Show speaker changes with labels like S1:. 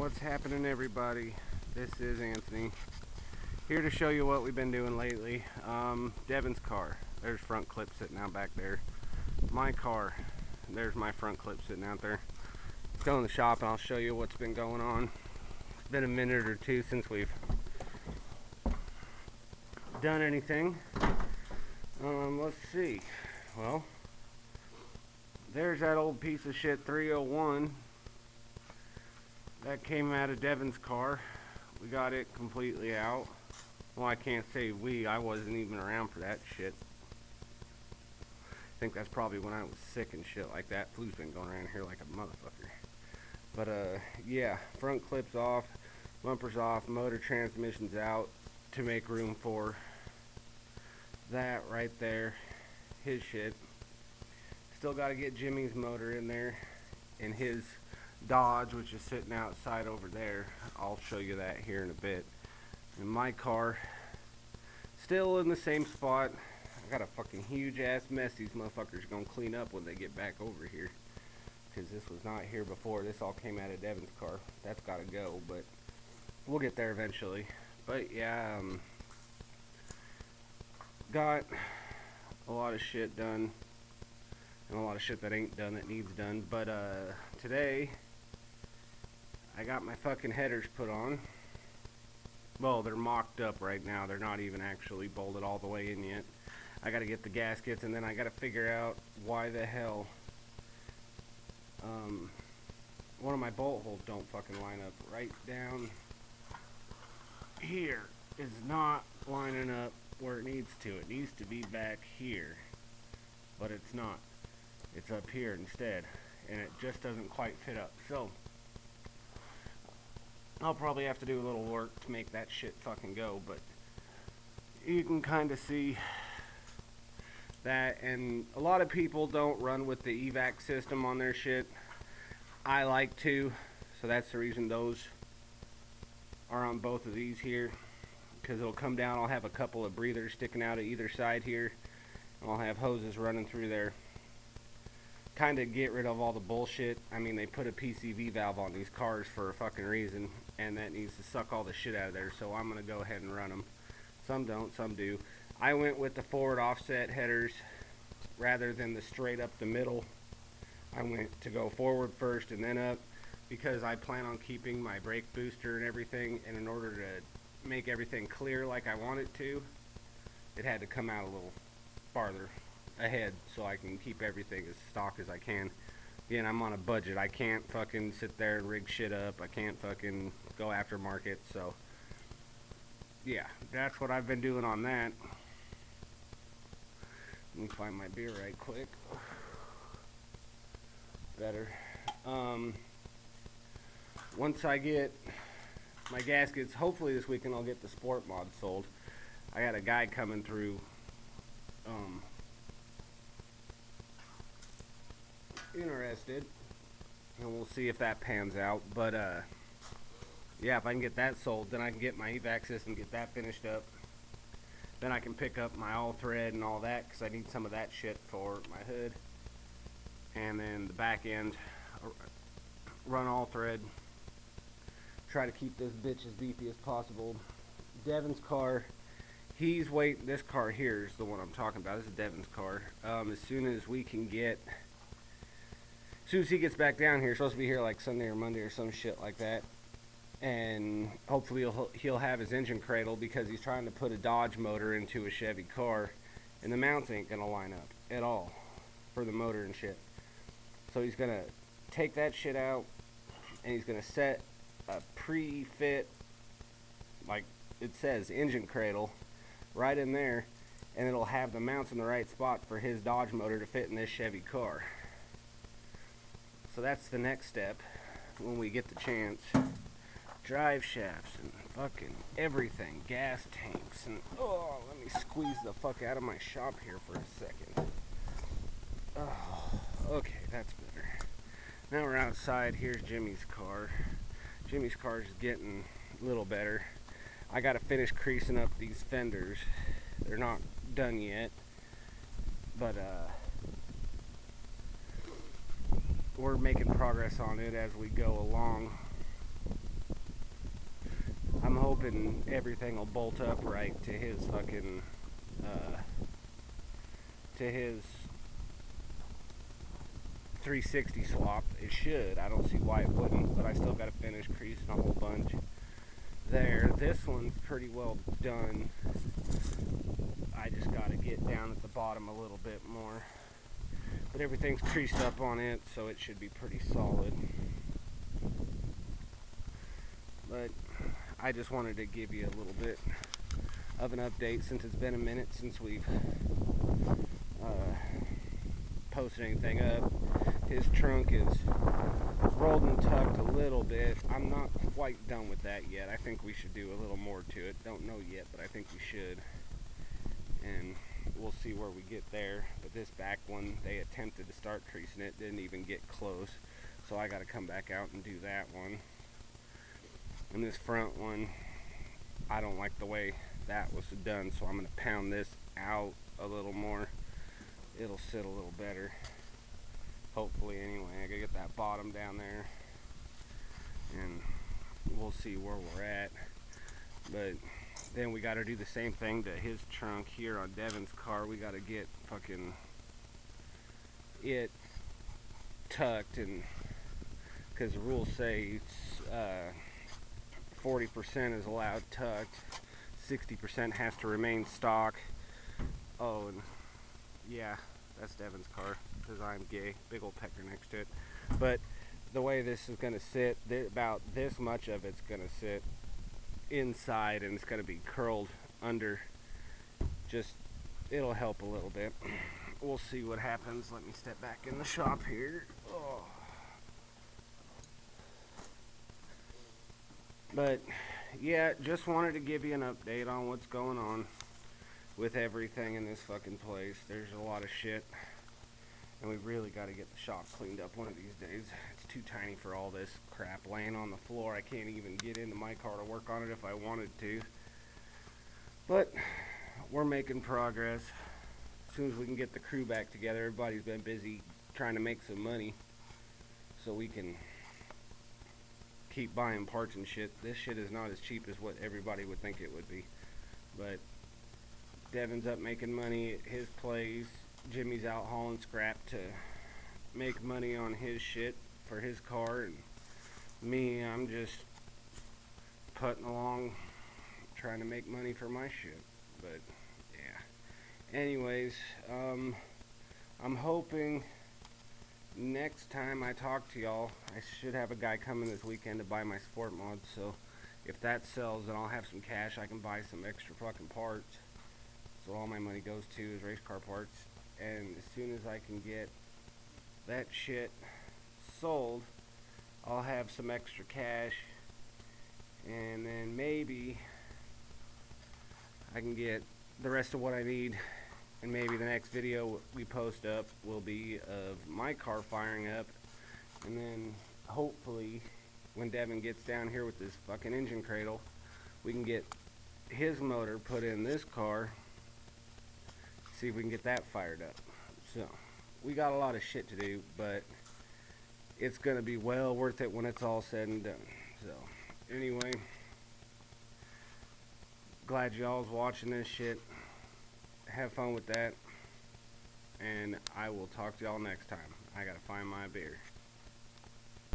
S1: What's happening, everybody? This is Anthony, here to show you what we've been doing lately. Devin's car, there's front clip sitting out back there. My car, there's my front clip sitting out there. Let's go in the shop and I'll show you what's been going on. It's been a minute or two since we've done anything. Let's see. Well, there's that old piece of shit 301 that came out of Devin's car. We got it completely out. Well, I can't say we, I wasn't even around for that shit. I think that's probably when I was sick and shit like that. Flu's been going around here like a motherfucker. But yeah, front clips off, bumpers off, motor transmissions out to make room for that right there, his shit. Still got to get Jimmy's motor in there and his Dodge, which is sitting outside over there. I'll show you that here in a bit. And my car still in the same spot. I got a fucking huge ass mess these motherfuckers are gonna clean up when they get back over here, because this was not here before. This all came out of Devin's car. That's gotta go, but we'll get there eventually. But yeah, got a lot of shit done and a lot of shit that ain't done that needs done. But today I got my fucking headers put on. Well, they're mocked up right now. They're not even actually bolted all the way in yet. I gotta get the gaskets, and then I gotta figure out why the hell one of my bolt holes don't fucking line up. Right down here is not lining up where it needs to. It needs to be back here, but it's not. It's up here instead, and it just doesn't quite fit up. So I'll probably have to do a little work to make that shit fucking go, but you can kind of see that. And a lot of people don't run with the evac system on their shit. I like to, so that's the reason those are on both of these here, because it'll come down. I'll have a couple of breathers sticking out of either side here, and I'll have hoses running through there. Kind of get rid of all the bullshit. I mean, they put a PCV valve on these cars for a fucking reason, and that needs to suck all the shit out of there, so I'm gonna go ahead and run them. Some don't, some do. I went with the forward offset headers rather than the straight up the middle. I went to go forward first and then up, because I plan on keeping my brake booster and everything, and in order to make everything clear like I want it to, it had to come out a little farther ahead so I can keep everything as stock as I can. Again, I'm on a budget. I can't fucking sit there and rig shit up. I can't fucking go after market. So yeah, that's what I've been doing on that. Let me find my beer right quick. Better. Once I get my gaskets, hopefully this weekend I'll get the sport mod sold. I got a guy coming through interested, and we'll see if that pans out. But yeah, if I can get that sold, then I can get my evac system, get that finished up. Then I can pick up my all thread and all that, because I need some of that shit for my hood. And then the back end, run all thread. Try to keep this bitch as beefy as possible. Devin's car, he's waiting. This car here is the one I'm talking about. This is Devin's car. As soon as we can get, as soon as he gets back down here, supposed to be here like Sunday or Monday or some shit like that, and hopefully he'll have his engine cradle, because he's trying to put a Dodge motor into a Chevy car, and the mounts ain't gonna line up at all for the motor and shit. So he's gonna take that shit out, and he's gonna set a pre-fit, like it says, engine cradle right in there, and it'll have the mounts in the right spot for his Dodge motor to fit in this Chevy car. So that's the next step when we get the chance. Drive shafts and fucking everything, gas tanks, and oh, let me squeeze the fuck out of my shop here for a second. Oh, okay, that's better. Now we're outside. Here's Jimmy's car. Jimmy's car is getting a little better. I gotta finish creasing up these fenders. They're not done yet, but we're making progress on it as we go along. I'm hoping everything will bolt up right to his fucking, to his 360 swap. It should. I don't see why it wouldn't, but I still got to finish creasing a whole bunch there. This one's pretty well done. I just got to get down at the bottom a little bit more, but everything's creased up on it, so it should be pretty solid. But I just wanted to give you a little bit of an update since it's been a minute since we've posted anything up. His trunk is rolled and tucked a little bit. I'm not quite done with that yet. I think we should do a little more to it. Don't know yet, but I think we should. And we'll see where we get there. But this back one, they attempted to start creasing it, didn't even get close. So I got to come back out and do that one. And this front one, I don't like the way that was done, so I'm going to pound this out a little more. It'll sit a little better. Hopefully, anyway. I gotta get that bottom down there, and we'll see where we're at. But then we gotta do the same thing to his trunk here on Devin's car. We gotta get fucking it tucked, and because the rules say it's 40% is allowed tucked, 60% has to remain stock. Oh, and yeah, that's Devin's car, because I'm gay. Big old pecker next to it. But the way this is going to sit, about this much of it's going to sit inside, and it's going to be curled under. Just, it'll help a little bit. We'll see what happens. Let me step back in the shop here. Oh. But yeah, just wanted to give you an update on what's going on with everything in this fucking place. There's a lot of shit, and we really got to get the shop cleaned up one of these days. It's too tiny for all this crap laying on the floor. I can't even get into my car to work on it if I wanted to. But we're making progress. As soon as we can get the crew back together, everybody's been busy trying to make some money so we can keep buying parts and shit. This shit is not as cheap as what everybody would think it would be. But Devin's up making money at his place. Jimmy's out hauling scrap to make money on his shit for his car, and me, I'm just putting along trying to make money for my shit. But yeah, anyways, I'm hoping next time I talk to y'all, I should have a guy coming this weekend to buy my sport mods, so if that sells, then I'll have some cash. I can buy some extra fucking parts. So all my money goes to is race car parts. And as soon as I can get that shit sold, I'll have some extra cash, and then maybe I can get the rest of what I need. And maybe the next video we post up will be of my car firing up, and then hopefully when Devin gets down here with this fucking engine cradle, we can get his motor put in this car, see if we can get that fired up. So we got a lot of shit to do, but it's gonna be well worth it when it's all said and done. So anyway, glad y'all's watching this shit. Have fun with that, and I will talk to y'all next time. I gotta find my beer.